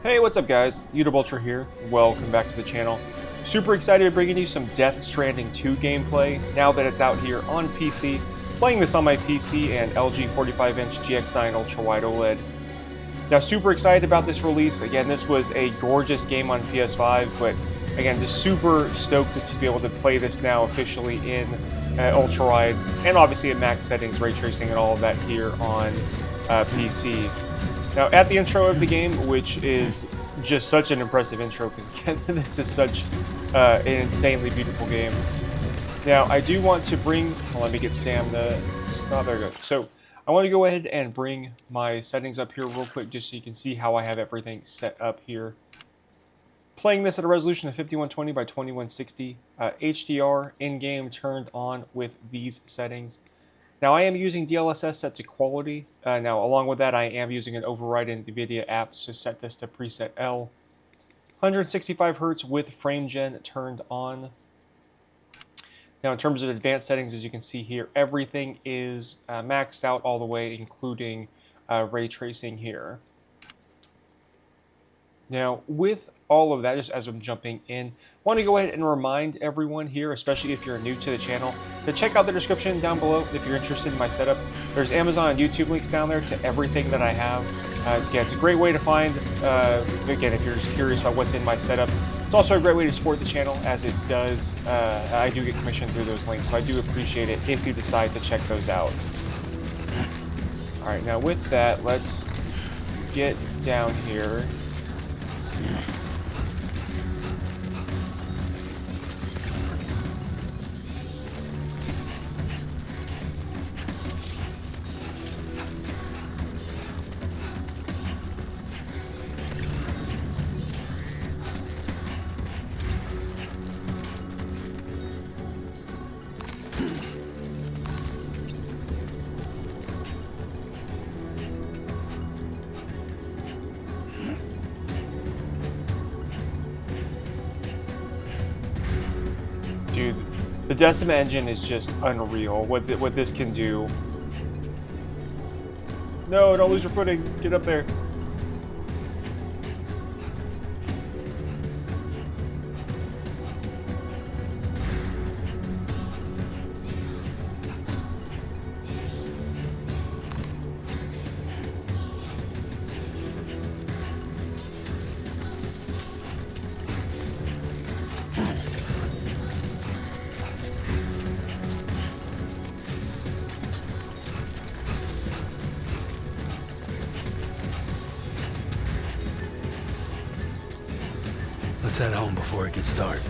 Hey, what's up guys? UltraGear here. Welcome back to the channel. Super excited to bring you some Death Stranding 2 gameplay now that it's out here on PC. Playing this on my PC and LG45inch GX9 UltraWide OLED. Now super excited about this release. Again, this was a gorgeous game on PS5, but again, just super stoked to be able to play this now officially in UltraWide and obviously at max settings, ray tracing and all of that here on PC. Now, at the intro of the game, which is just such an impressive intro, because again, this is such an insanely beautiful game. Now, I do want to bring, well, let me get Sam to stop, there we go. So, I want to go ahead and bring my settings up here real quick, just so you can see how I have everything set up here. Playing this at a resolution of 5120 by 2160, HDR in-game turned on with these settings. Now, I am using DLSS set to quality. Now, along with that, I am using an override in the NVIDIA app to set this to preset L. 165 Hz with frame gen turned on. Now, in terms of advanced settings, as you can see here, everything is maxed out all the way, including ray tracing here. Now, with all of that, just as I'm jumping in, I want to go ahead and remind everyone here, especially if you're new to the channel, to check out the description down below if you're interested in my setup. There's Amazon and YouTube links down there to everything that I have. Again, it's a great way to find, again, if you're just curious about what's in my setup. It's also a great way to support the channel, as it does, I do get commission through those links, so I do appreciate it if you decide to check those out. All right, now with that, let's get down here. Dude, the Decima engine is just unreal. What this can do. No, don't lose your footing. Get up there. Let's head home before it gets dark.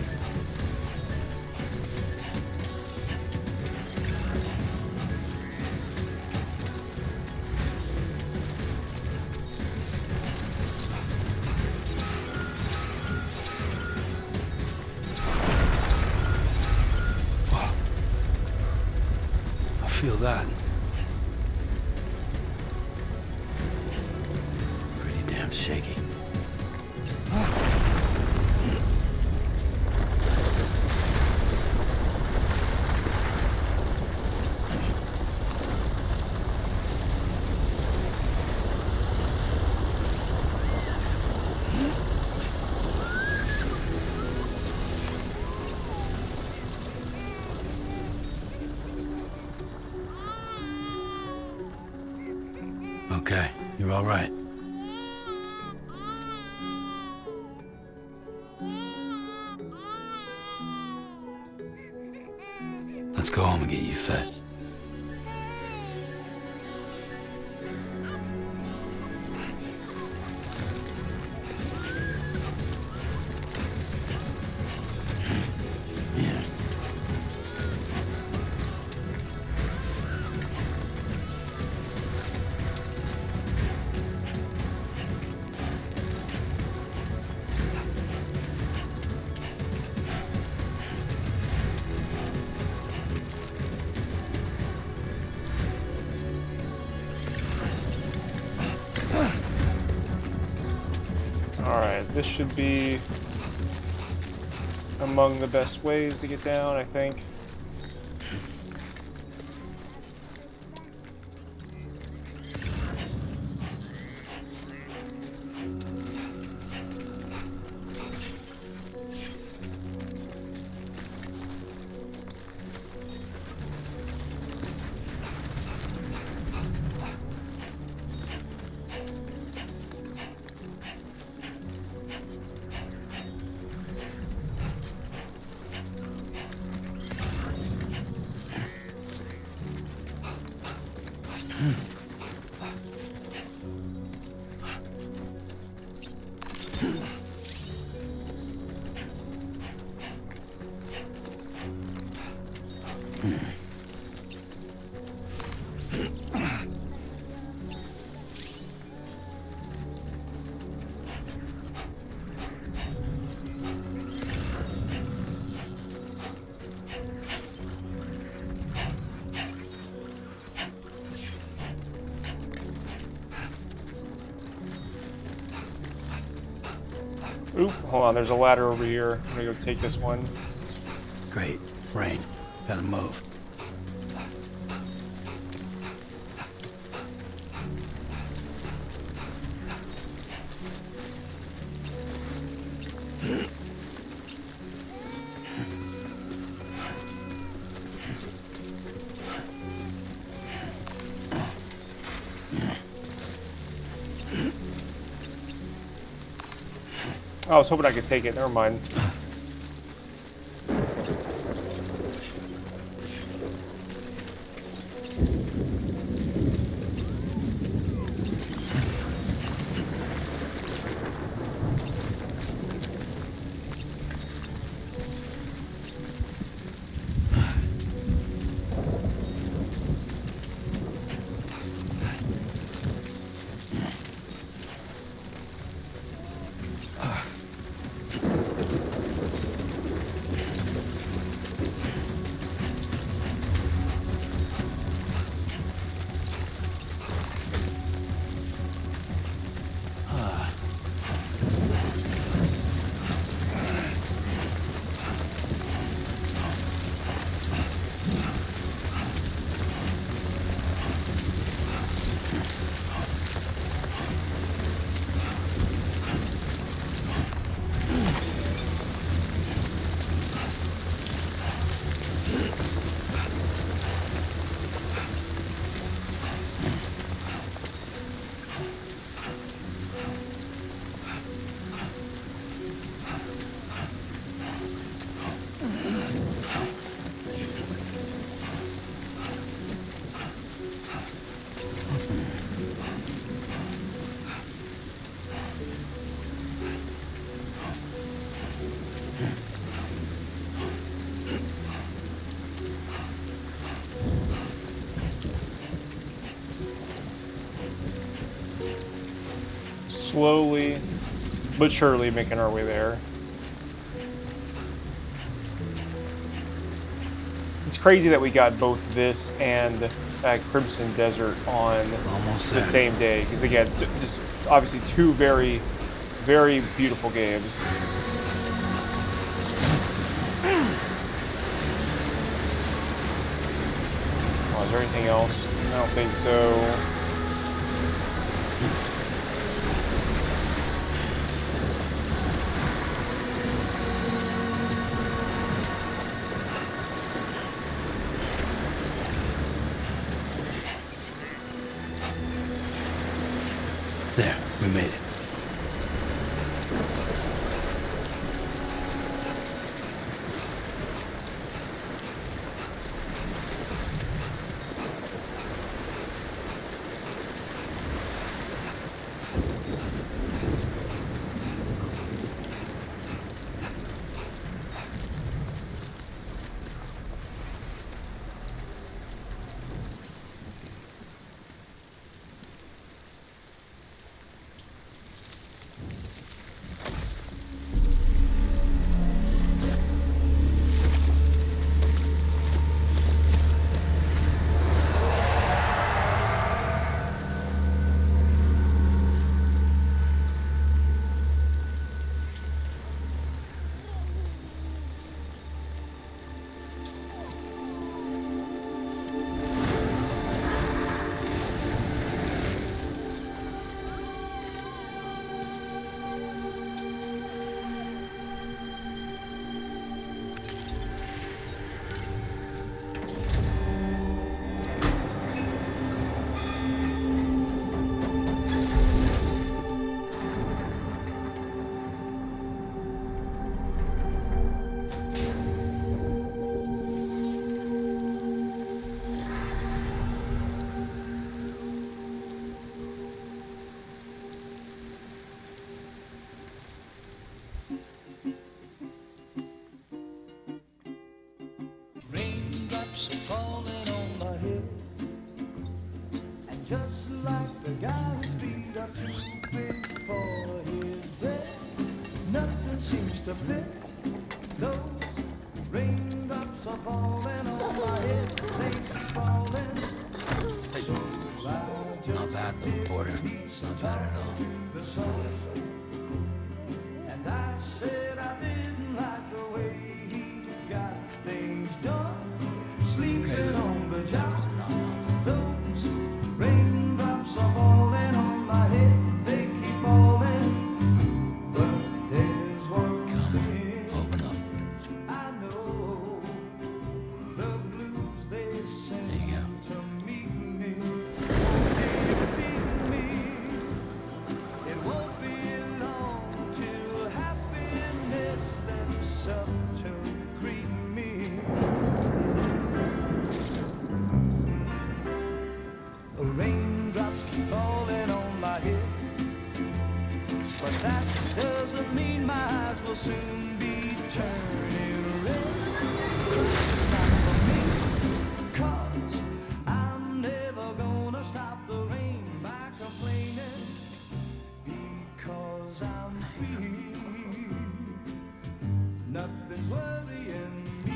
I feel that. Pretty damn shaky. Okay, you're all right. Let's go home and get you fed. Alright, this should be among the best ways to get down, I think. Oop, hold on, there's a ladder over here. I'm gonna go take this one. Great. Rain. Gotta move. Oh, I was hoping I could take it. Never mind. Slowly but surely making our way there. It's crazy that we got both this and Crimson Desert on the same day. Because again, just obviously two very, very beautiful games. Oh, is there anything else? I don't think so. There, we made it. Raindrops are falling on my head, and just like the guy whose feet are too big for his bed, nothing seems to fit. Those raindrops are falling on my head, they keep falling. So I just Not bad, little porter. Not bad at all. the sun, and I That doesn't mean my eyes will soon be turning red. Not for me, 'cause I'm never gonna stop the rain by complaining, because I'm free. Nothing's worrying me.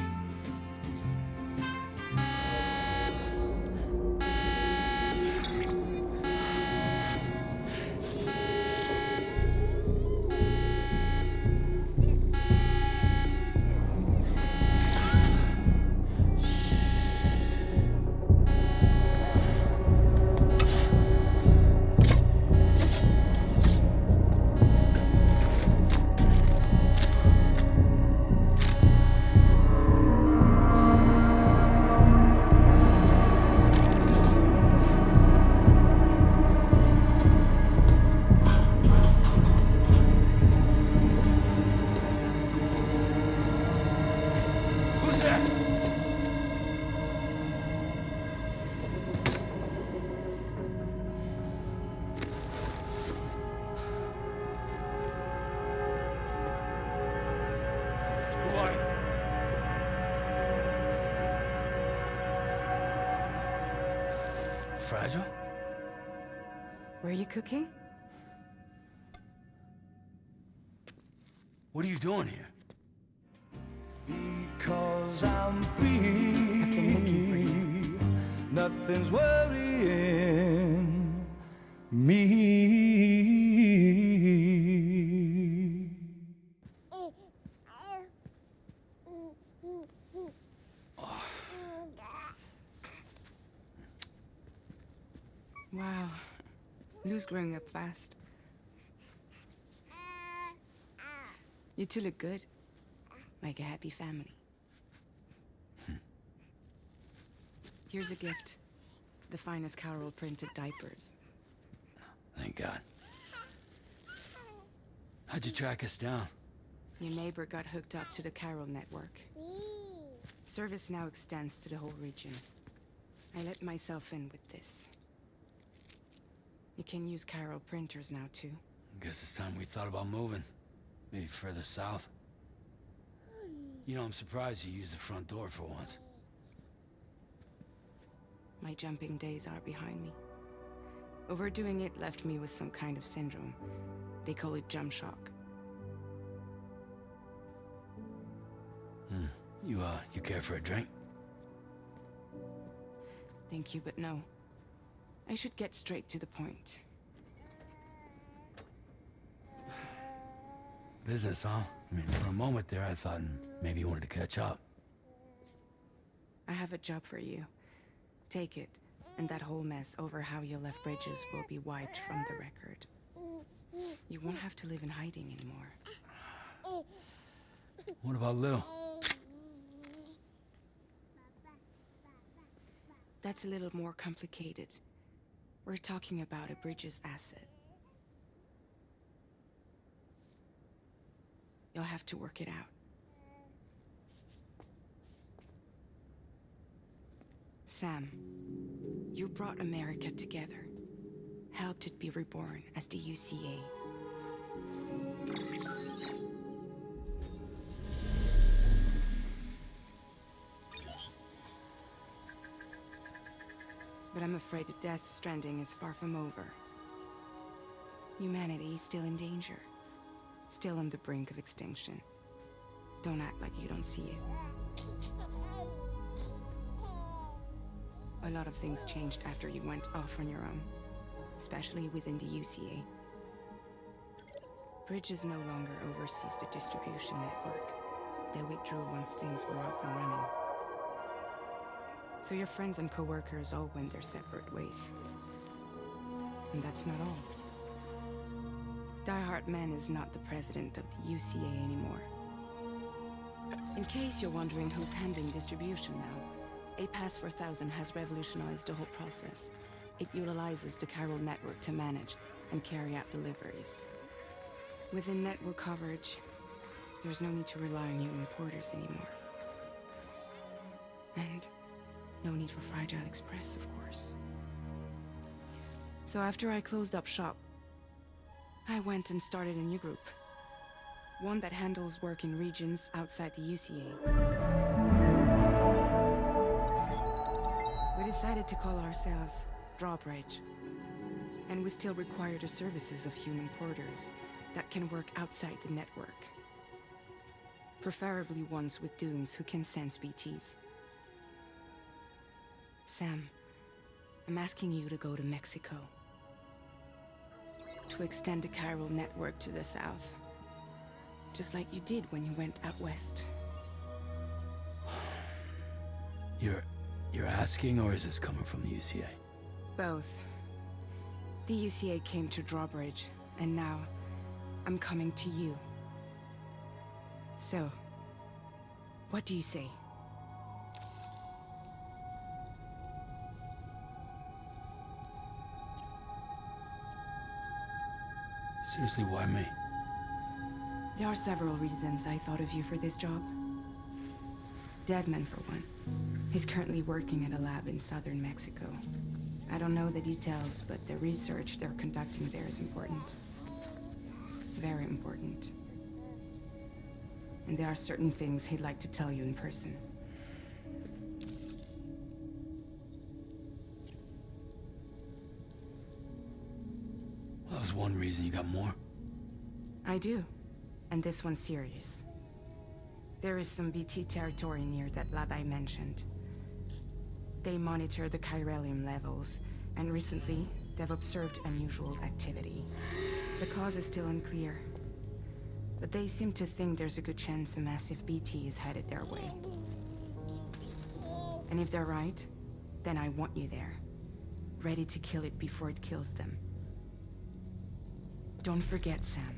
Who's there? Who are you? Fragile? Were you cooking? What are you doing here? Because I'm free. I've been looking for you. Nothing's worrying me. Wow. Lou's growing up fast. You two look good. Like a happy family. Here's a gift. The finest Carol printed diapers. Thank God. How'd you track us down? Your neighbor got hooked up to the Carol network. Service now extends to the whole region. I let myself in with this. You can use Carol printers now too. Guess it's time we thought about moving. Maybe further south. You know, I'm surprised you used the front door for once. My jumping days are behind me. Overdoing it left me with some kind of syndrome. They call it jump shock. You care for a drink? Thank you, but no. I should get straight to the point. Business, huh? I mean, for a moment there, I thought maybe you wanted to catch up. I have a job for you. Take it, and that whole mess over how you left bridges will be wiped from the record. You won't have to live in hiding anymore. What about Lou? That's a little more complicated. We're talking about a bridges asset. You'll have to work it out. Sam, you brought America together. Helped it be reborn as the UCA. But I'm afraid that Death Stranding is far from over. Humanity is still in danger. Still on the brink of extinction. Don't act like you don't see it. A lot of things changed after you went off on your own. Especially within the UCA. Bridges no longer oversees the distribution network. They withdrew once things were up and running. So your friends and co-workers all went their separate ways. And that's not all. Die Hard Man is not the president of the UCA anymore. In case you're wondering who's handling distribution now, A Pass 4000 has revolutionized the whole process. It utilizes the Carol network to manage and carry out deliveries. Within network coverage, there's no need to rely on human porters anymore. And no need for Fragile Express, of course. So after I closed up shop, I went and started a new group. One that handles work in regions outside the UCA. We decided to call ourselves Drawbridge. And we still require the services of human porters that can work outside the network. Preferably ones with dooms who can sense BTs. Sam, I'm asking you to go to Mexico. To extend the chiral network to the south. Just like you did when you went out west. You're asking, or is this coming from the UCA? Both. The UCA came to Drawbridge, and now I'm coming to you. So, what do you say? Seriously, why me? There are several reasons I thought of you for this job. Deadman, for one. He's currently working at a lab in southern Mexico. I don't know the details, but the research they're conducting there is important. Very important. And there are certain things he'd like to tell you in person. Well, that was one reason. You got more? I do. And this one's serious. There is some BT territory near that lab I mentioned. They monitor the chiralium levels, and recently, they've observed unusual activity. The cause is still unclear, but they seem to think there's a good chance a massive BT is headed their way. And if they're right, then I want you there, ready to kill it before it kills them. Don't forget, Sam.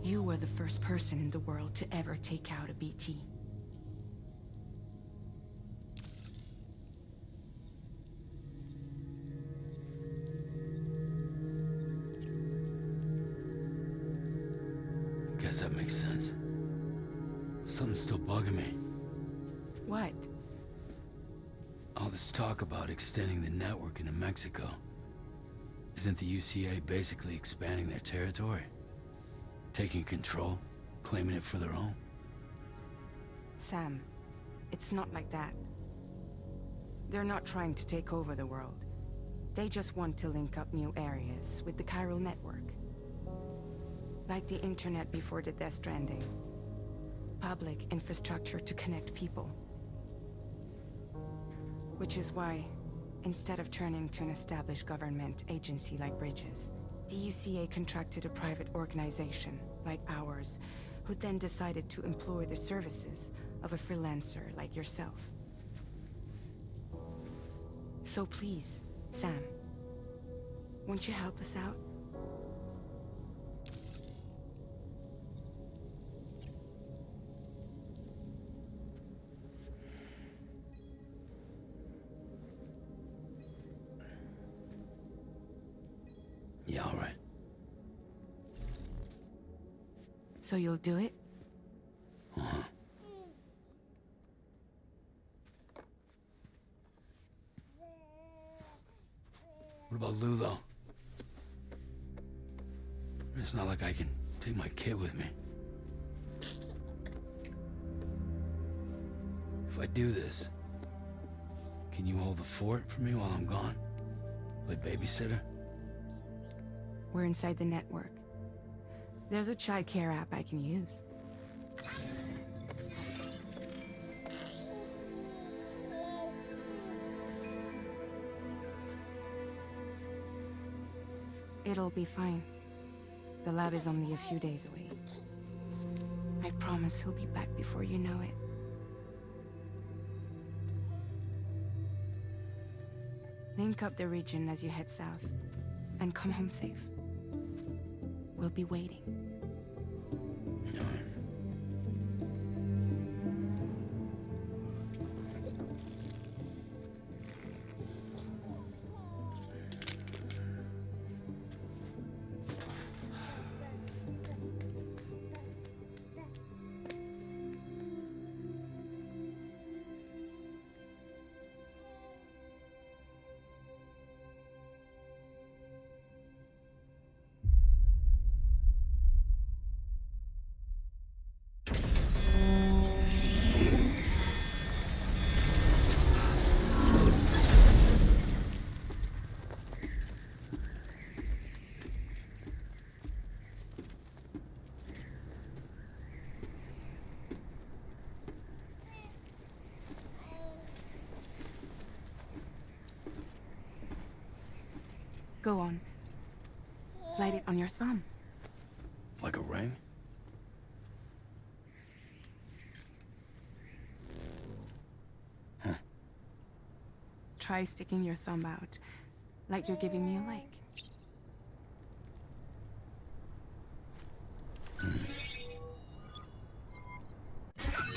You were the first person in the world to ever take out a BT. Guess that makes sense. Something's still bugging me. What? All this talk about extending the network into Mexico. Isn't the UCA basically expanding their territory? Taking control, claiming it for their own? Sam, it's not like that. They're not trying to take over the world. They just want to link up new areas with the chiral network. Like the internet before the Death Stranding. Public infrastructure to connect people. Which is why, instead of turning to an established government agency like Bridges, the UCA contracted a private organization, like ours, who then decided to employ the services of a freelancer like yourself. So please, Sam, won't you help us out? Yeah, all right. So you'll do it? Uh-huh. What about Lou, though? It's not like I can take my kid with me. If I do this, can you hold the fort for me while I'm gone? Play babysitter? We're inside the network. There's a child care app I can use. It'll be fine. The lab is only a few days away. I promise he'll be back before you know it. Link up the region as you head south, and come home safe. We'll be waiting. All right. Go on. Slide it on your thumb. Like a ring? Try sticking your thumb out, like you're giving me a like.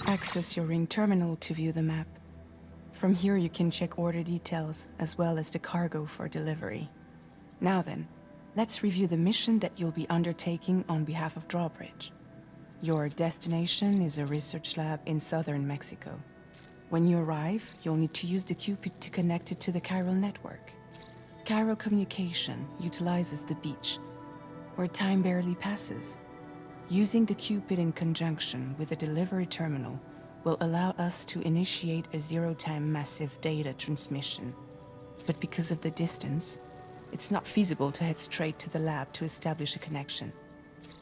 Access your Ring terminal to view the map. From here you can check order details, as well as the cargo for delivery. Now then, let's review the mission that you'll be undertaking on behalf of Drawbridge. Your destination is a research lab in southern Mexico. When you arrive, you'll need to use the Cupid to connect it to the chiral network. Chiral communication utilizes the beach, where time barely passes. Using the Cupid in conjunction with the delivery terminal will allow us to initiate a zero-time massive data transmission. But because of the distance, it's not feasible to head straight to the lab to establish a connection.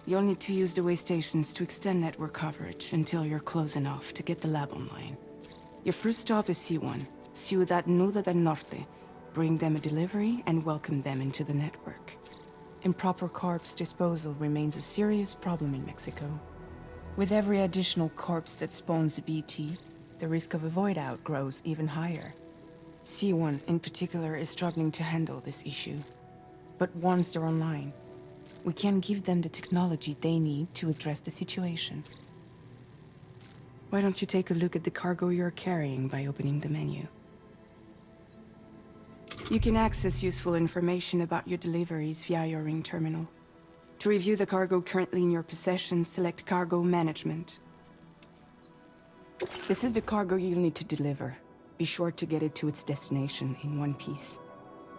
You'll need to use the way stations to extend network coverage until you're close enough to get the lab online. Your first stop is C1, Ciudad Nuda del Norte. Bring them a delivery and welcome them into the network. Improper corpse disposal remains a serious problem in Mexico. With every additional corpse that spawns a BT, the risk of a void out grows even higher. C1 in particular is struggling to handle this issue. But once they're online, we can give them the technology they need to address the situation. Why don't you take a look at the cargo you're carrying by opening the menu? You can access useful information about your deliveries via your Ring terminal. To review the cargo currently in your possession, select Cargo Management. This is the cargo you'll need to deliver. Be sure to get it to its destination in one piece.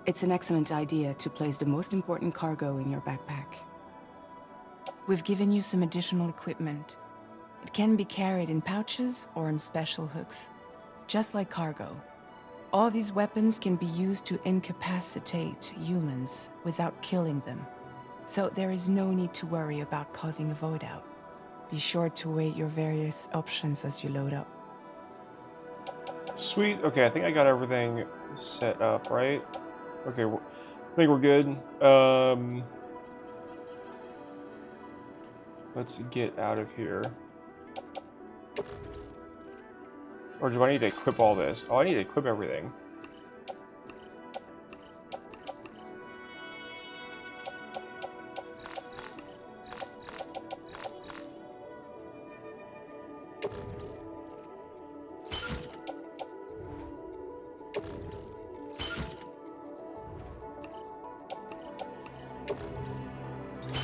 It's an excellent idea to place the most important cargo in your backpack. We've given you some additional equipment. It can be carried in pouches or in special hooks, just like cargo. All these weapons can be used to incapacitate humans without killing them, so there is no need to worry about causing a void out. Be sure to weigh your various options as you load up. Sweet. Okay, I think I got everything set up, right? Okay, I think we're good. Let's get out of here. Or do I need to equip all this? Oh, I need to equip everything.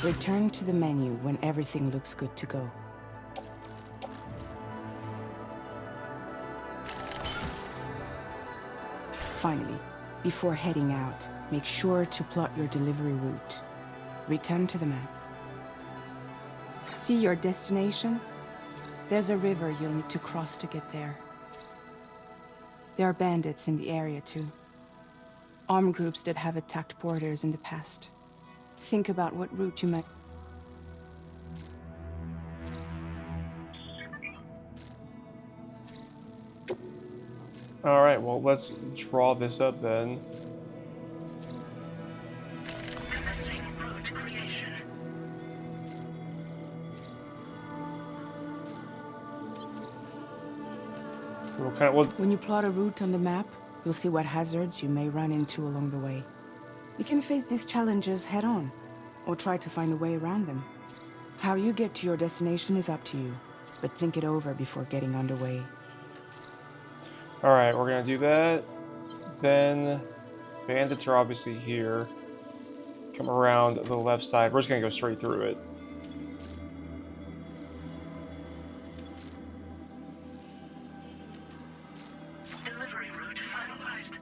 Return to the menu when everything looks good to go. Finally, before heading out, make sure to plot your delivery route. Return to the map. See your destination? There's a river you'll need to cross to get there. There are bandits in the area too. Armed groups that have attacked porters in the past. Think about what route you might... Alright, well, let's draw this up then. When you plot a route on the map, you'll see what hazards you may run into along the way. You can face these challenges head-on, or try to find a way around them. How you get to your destination is up to you, but think it over before getting underway. Alright, we're gonna do that. Then, bandits are obviously here. Come around the left side. We're just gonna go straight through it. Delivery route finalized.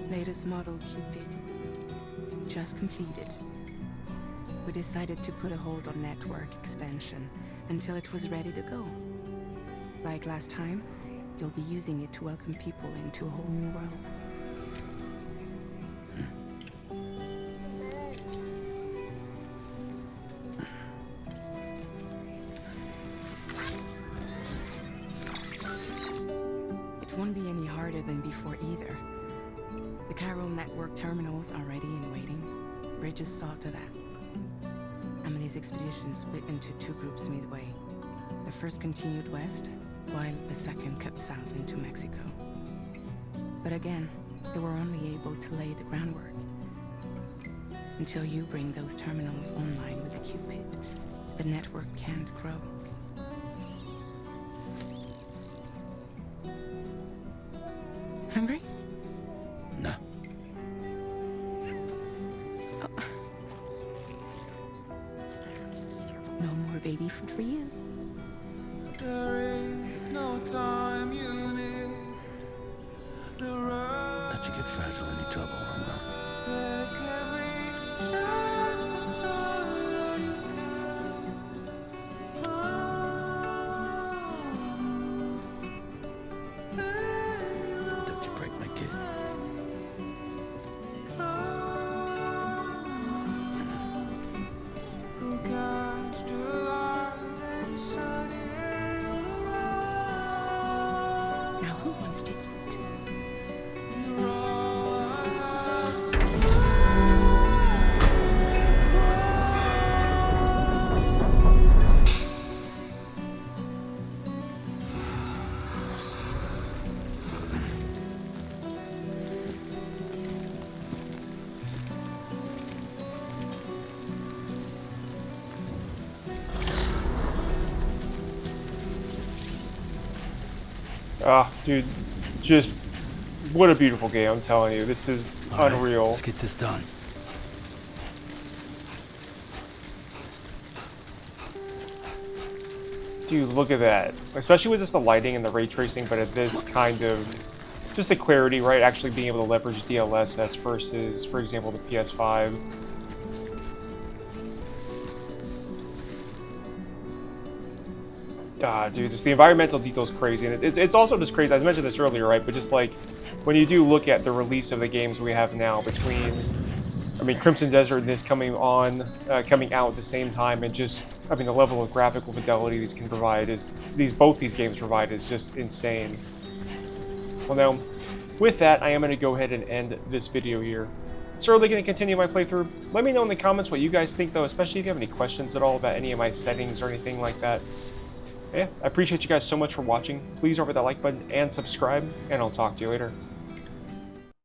Latest model Cupid. Just completed. We decided to put a hold on network expansion until it was ready to go. Like last time, you'll be using it to welcome people into a whole new world. won't be any harder than before either. The Chiral network terminals are ready and waiting. Bridges saw to that. Emily's expedition split into two groups midway. The first continued west, while the second cut south into Mexico. But again, they were only able to lay the groundwork. Until you bring those terminals online with the Cupid, the network can't grow. Hungry? No. Oh. No more baby food for you. There is no time you need. Not to get fragile any trouble, I will. Take every chance of joy that you can find. Don't you break my kid. Go catch the light and shine it all around. Now who wants to eat? You're all I have to Ah, dude, just what a beautiful game, I'm telling you. This is All right, unreal. let's get this done. Dude, look at that. Especially with just the lighting and the ray tracing, but at this kind of, just the clarity, right? Actually being able to leverage DLSS versus, for example, the PS5. Ah, dude, just the environmental detail is crazy, and it's also just crazy. I mentioned this earlier, right? But just like when you do look at the release of the games we have now, between, I mean, Crimson Desert and this coming out at the same time, and just, I mean, the level of graphical fidelity these can provide is both these games provide is just insane. Well, now, with that, I am going to go ahead and end this video here. Certainly going to continue my playthrough. Let me know in the comments what you guys think, though, especially if you have any questions at all about any of my settings or anything like that. Yeah, I appreciate you guys so much for watching. Please don't forget that like button and subscribe, and I'll talk to you later.